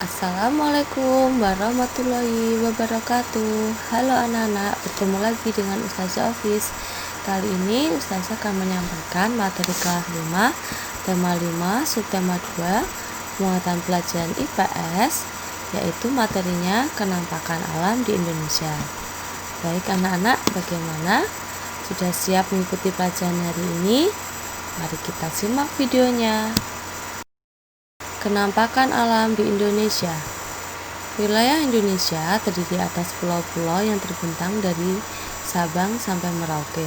Assalamualaikum warahmatullahi wabarakatuh. Halo anak-anak, bertemu lagi dengan Ustazah Ofis. Kali ini Ustazah akan menyampaikan materi kelas 5, tema 5, subtema 2, muatan pelajaran IPS, yaitu materinya kenampakan alam di Indonesia. Baik anak-anak, bagaimana? Sudah siap mengikuti pelajaran hari ini? Mari kita simak videonya. Kenampakan alam di Indonesia. Wilayah Indonesia terdiri atas pulau-pulau yang terbentang dari Sabang sampai Merauke.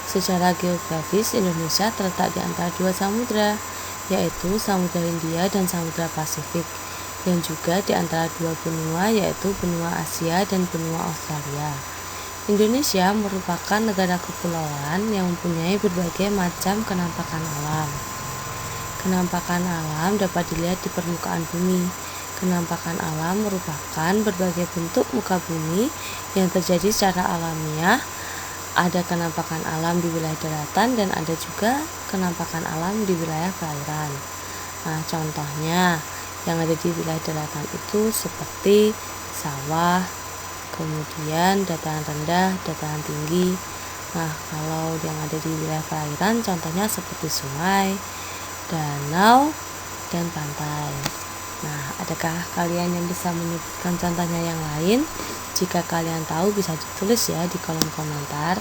Secara geografis, Indonesia terletak di antara dua samudra, yaitu Samudra Hindia dan Samudra Pasifik, dan juga di antara dua benua, yaitu benua Asia dan benua Australia. Indonesia merupakan negara kepulauan yang mempunyai berbagai macam kenampakan alam. Kenampakan alam dapat dilihat di permukaan bumi. Kenampakan alam merupakan berbagai bentuk muka bumi yang terjadi secara alamiah. Ada kenampakan alam di wilayah daratan dan ada juga kenampakan alam di wilayah perairan. Nah, contohnya yang ada di wilayah daratan itu seperti sawah, kemudian dataran rendah, dataran tinggi. Nah, kalau yang ada di wilayah perairan contohnya seperti sungai, danau, dan pantai. Nah, adakah kalian yang bisa menyebutkan contohnya yang lain? Jika kalian tahu bisa ditulis ya di kolom komentar.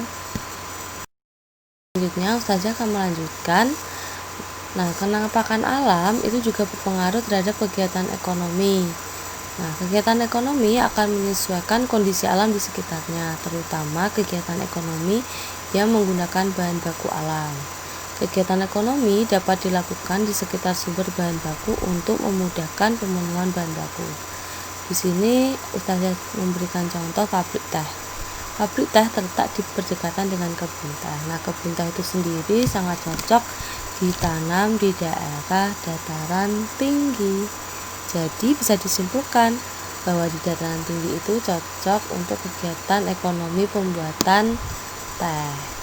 Selanjutnya Ustazah akan melanjutkan. Nah, kenampakan alam itu juga berpengaruh terhadap kegiatan ekonomi. Nah, kegiatan ekonomi akan menyesuaikan kondisi alam di sekitarnya, terutama kegiatan ekonomi yang menggunakan bahan baku alam. Kegiatan ekonomi dapat dilakukan di sekitar sumber bahan baku untuk memudahkan pemenuhan bahan baku. Di sini Ustazah memberikan contoh pabrik teh. Pabrik teh terletak di berdekatan dengan kebun teh. Nah, kebun teh itu sendiri sangat cocok ditanam di daerah dataran tinggi. Jadi bisa disimpulkan bahwa di dataran tinggi itu cocok untuk kegiatan ekonomi pembuatan teh.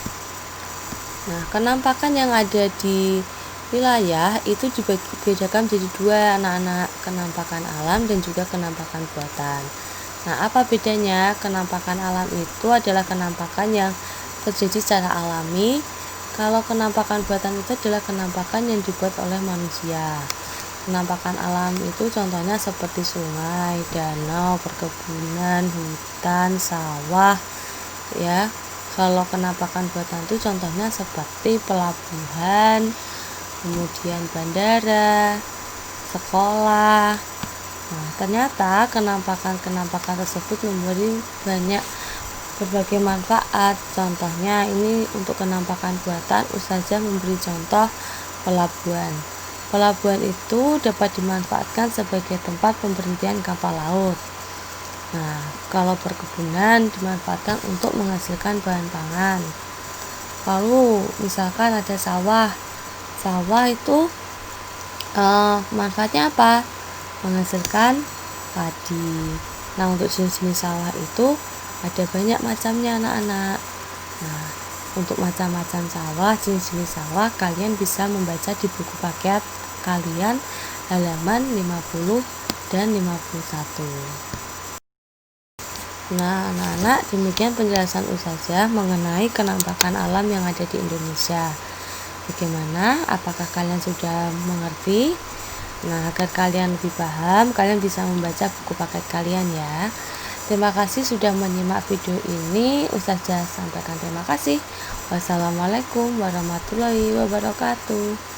Nah, kenampakan yang ada di wilayah itu dibedakan menjadi dua anak-anak, kenampakan alam dan juga kenampakan buatan. Nah, apa bedanya? Kenampakan alam itu adalah kenampakan yang terjadi secara alami. Kalau kenampakan buatan itu adalah kenampakan yang dibuat oleh manusia. Kenampakan alam itu contohnya seperti sungai, danau, perkebunan, hutan, sawah, ya. Kalau kenampakan buatan itu contohnya seperti pelabuhan, kemudian bandara, sekolah. Nah, ternyata kenampakan tersebut memberi banyak berbagai manfaat. Contohnya ini untuk kenampakan buatan, Ustazah memberi contoh pelabuhan. Pelabuhan itu dapat dimanfaatkan sebagai tempat pemberhentian kapal laut. Nah, kalau perkebunan dimanfaatkan untuk menghasilkan bahan pangan. Lalu misalkan ada sawah itu manfaatnya apa? Menghasilkan padi. Nah, untuk jenis-jenis sawah itu ada banyak macamnya anak-anak. Nah, untuk macam-macam sawah, jenis-jenis sawah kalian bisa membaca di buku paket kalian halaman 50 dan 51. Nah, anak-anak, demikian penjelasan Ustazah mengenai kenampakan alam yang ada di Indonesia. Bagaimana? Apakah kalian sudah mengerti? Nah, agar kalian lebih paham, kalian bisa membaca buku paket kalian ya. Terima kasih sudah menyimak video ini. Ustazah sampaikan terima kasih. Wassalamualaikum warahmatullahi wabarakatuh.